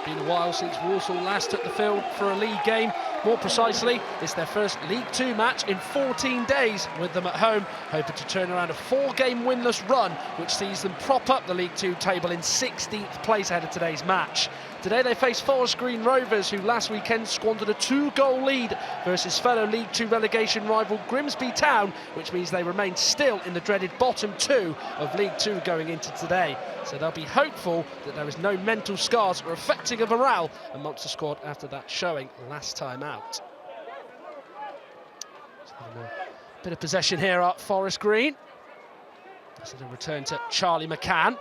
Been a while since Walsall last took the field for a league game. More precisely, it's their first League Two match in 14 days with them at home, hoping to turn around a 4-game winless run, which sees them prop up the League Two table in 16th place ahead of today's match. Today they face Green Rovers, who last weekend squandered a 2-goal lead versus fellow League Two relegation rival Grimsby Town, which means they remain still in the dreaded bottom 2 of League Two going into today. So they'll be hopeful that there is no mental scars or affecting of morale amongst the squad after that showing last time out. So a bit of possession here at Forest Green. That's a return to Charlie McCann.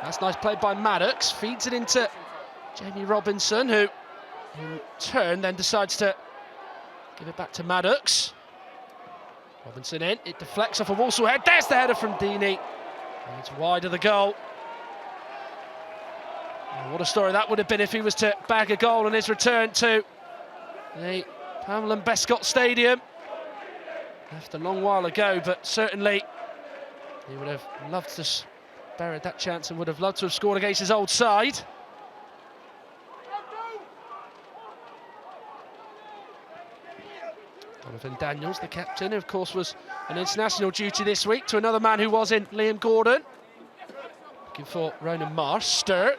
That's nice play by Maddox, feeds it into Jamie Robinson, who in turn then decides to give it back to Maddox. Robinson in, it deflects off a Walsall head, there's the header from Deeney. And it's wide of the goal. Oh, what a story that would have been if he was to bag a goal on his return to the Pamela Bescott Stadium. Left a long while ago, but certainly he would have loved to buried that chance and would have loved to have scored against his old side. Donovan Daniels, the captain, who of course was on international duty this week, to another man who was in Liam Gordon. Looking for Ronan Marr, Stirk.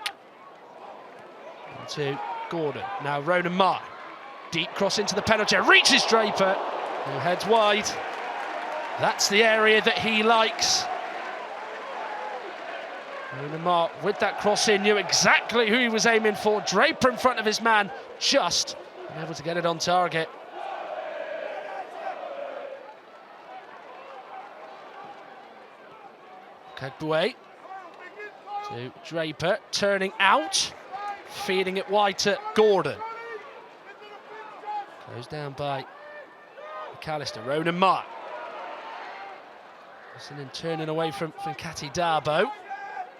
And to Gordon, now Ronan Marr. Deep cross into the penalty, reaches Draper, who heads wide. That's the area that he likes. Ronan Marr, with that cross in, knew exactly who he was aiming for. Draper in front of his man, just unable to get it on target. Kagbue to Draper, turning out, feeding it wide to Gordon. Goes down by McAllister. Ronan Marr. And then turning away from Kati Darbo.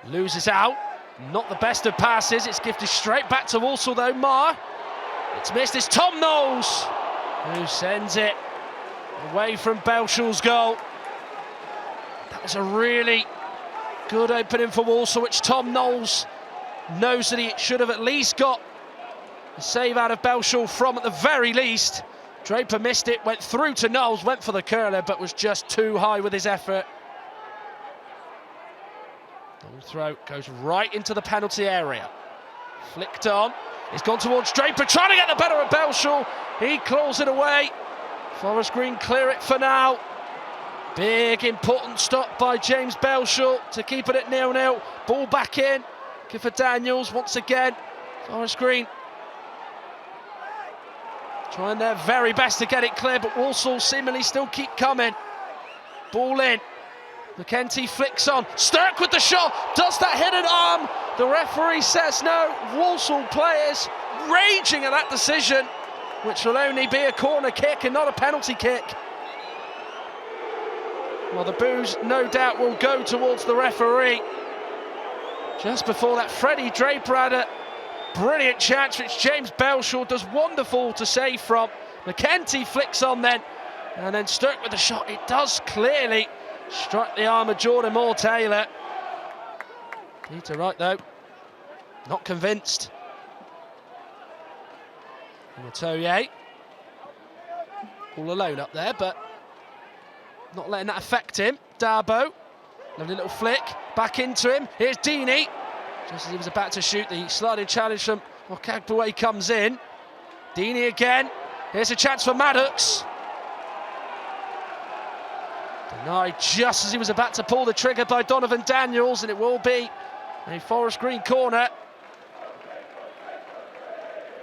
Loses out, not the best of passes, it's gifted straight back to Walsall though. Marr, it's missed, it's Tom Knowles who sends it away from Belshall's goal. That was a really good opening for Walsall, which Tom Knowles knows that he should have at least got a save out of Belshall from, at the very least. Draper missed it, went through to Knowles, went for the curler, but was just too high with his effort. Long throw goes right into the penalty area. Flicked on. He's gone towards Draper, trying to get the better of Belshall. He claws it away. Forest Green clear it for now. Big, important stop by James Belshall to keep it at 0-0. Ball back in. Give for Daniels once again. Forest Green trying their very best to get it clear, but Walsall seemingly still keep coming. Ball in. McKenty flicks on, Stirk with the shot, does that hit an arm? The referee says no. Walsall players raging at that decision, which will only be a corner kick and not a penalty kick. Well, the boos no doubt will go towards the referee. Just before that, Freddie Draper had a brilliant chance, which James Belshall does wonderful to save from. McKenty flicks on then, and then Stirk with the shot. It does clearly strike the arm of Jordan Moore-Taylor. Peter Wright, though, not convinced. Matoye, all alone up there, but not letting that affect him. Darbo, lovely little flick, back into him. Here's Deeney. Just as he was about to shoot, the sliding challenge from Kagbue comes in. Deeney again. Here's a chance for Maddox. Denied just as he was about to pull the trigger by Donovan Daniels, and it will be a Forest Green corner.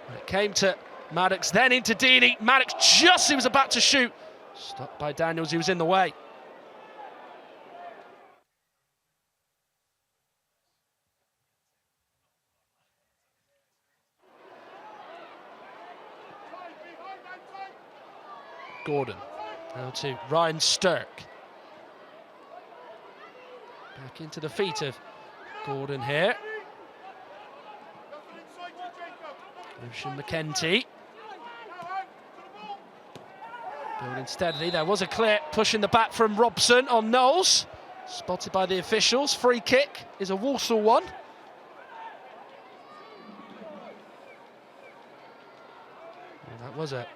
When it came to Maddox, then into Deeney. Maddox just as he was about to shoot. Stopped by Daniels, he was in the way. Gordon, now to Ryan Stirk. Back into the feet of Gordon here. Ocean McKenty. Building steadily, there was a clear push in the back from Robson on Knowles. Spotted by the officials, free kick is a Walsall one. was it?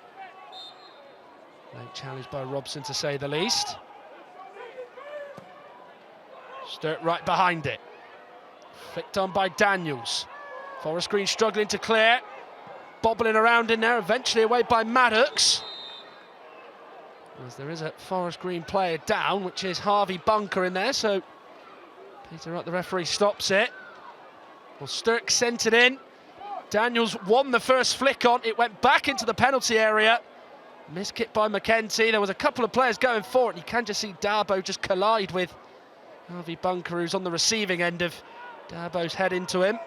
Late challenge by Robson, to say the least. Sturt right behind it. Flicked on by Daniels. Forest Green struggling to clear. Bobbling around in there, eventually away by Maddox. As there is a Forest Green player down, which is Harvey Bunker in there, so Peter Wright, the referee, stops it. Well, Sturck sent it in. Daniels won the first flick on. It went back into the penalty area. Missed kick by McKenty. There was a couple of players going for it, and you can just see Darboe just collide with Harvey Bunker, who's on the receiving end of Darboe's head into him.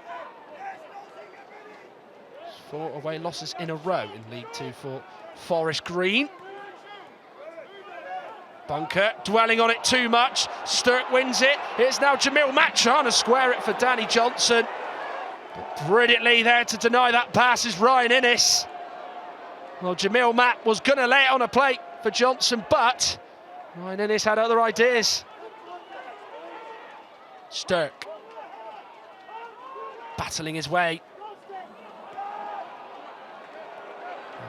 4 away losses in a row in League Two for Forest Green. Bunker dwelling on it too much. Sturck wins it. Here's now Jamil Matt trying to square it for Danny Johnson. But brilliantly there to deny that pass is Ryan Innes. Well, Jamil Matt was going to lay it on a plate for Johnson, but Ryan Innes had other ideas. Sturck battling his way.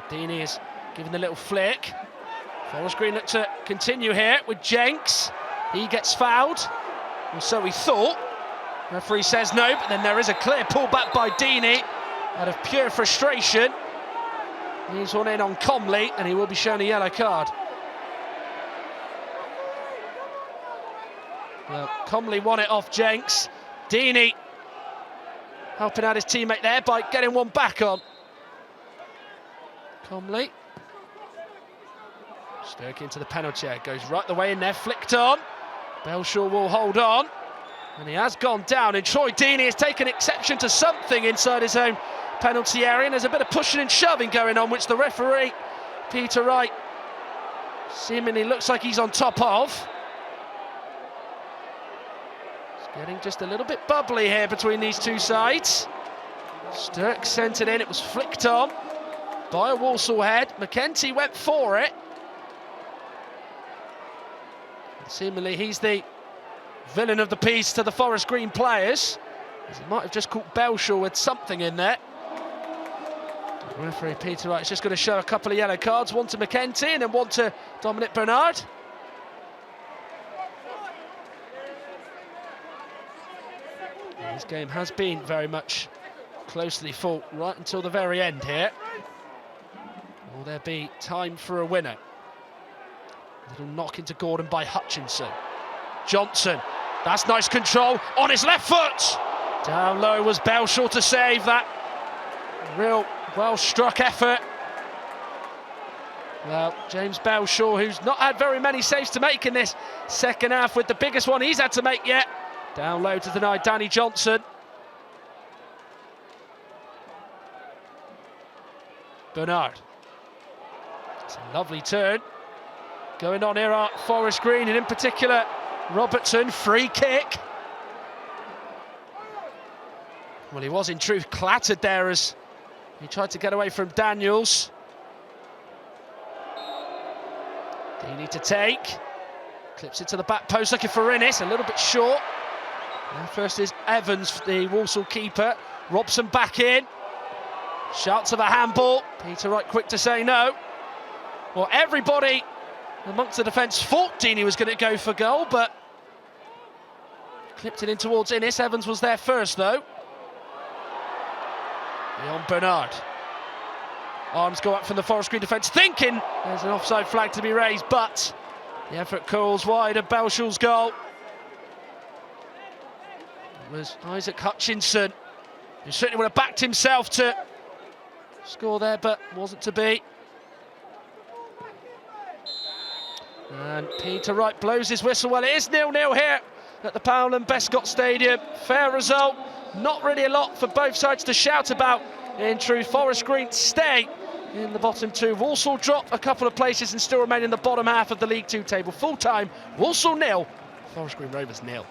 Deeney is giving the little flick. Forest Green look to continue here with Jenks. He gets fouled, and so he thought. Referee says no, but then there is a clear pullback by Deeney out of pure frustration. He's one in on Comley, and he will be shown a yellow card. Well, Comley won it off Jenks. Deeney helping out his teammate there by getting one back on. Comley. Sturck into the penalty area, goes right the way in there, flicked on. Belshaw will hold on, and he has gone down, and Troy Deeney has taken exception to something inside his own penalty area, and there's a bit of pushing and shoving going on, which the referee, Peter Wright, seemingly looks like he's on top of. It's getting just a little bit bubbly here between these two sides. Sturck sent it in, it was flicked on by a Walsall head. McKenty went for it. Seemingly he's the villain of the piece to the Forest Green players, as he might have just caught Belshaw with something in there. The referee Peter Wright is just going to show a couple of yellow cards, one to McKenty and then one to Dominic Bernard. And this game has been very much closely fought right until the very end here. Will there be time for a winner? Little knock into Gordon by Hutchinson. Johnson, that's nice control on his left foot. Down low was Belshaw to save that. Real well-struck effort. Well, James Belshaw, who's not had very many saves to make in this second half, with the biggest one he's had to make yet. Down low to deny Danny Johnson. Bernard. It's a lovely turn going on here at Forest Green, and in particular Robertson, free kick. Well, he was in truth clattered there as he tried to get away from Daniels. Deeney to take, clips it to the back post looking for Innes, a little bit short. And first is Evans, the Walsall keeper. Robson back in, shouts of a handball. Peter Wright quick to say no. Well, everybody amongst the defence thought Deeney was going to go for goal, but clipped it in towards Innes. Evans was there first, though. Beyond Bernard. Arms go up from the Forest Green defence, thinking there's an offside flag to be raised, but the effort curls wide of Belshaw's goal. It was Isaac Hutchinson, who certainly would have backed himself to score there, but wasn't to be. And Peter Wright blows his whistle. Well, it is 0-0 here at the Powell and Bescott Stadium. Fair result. Not really a lot for both sides to shout about. In truth, Forest Green stay in the bottom two. Walsall drop a couple of places and still remain in the bottom half of the League Two table. Full time, Walsall 0, Forest Green Rovers 0.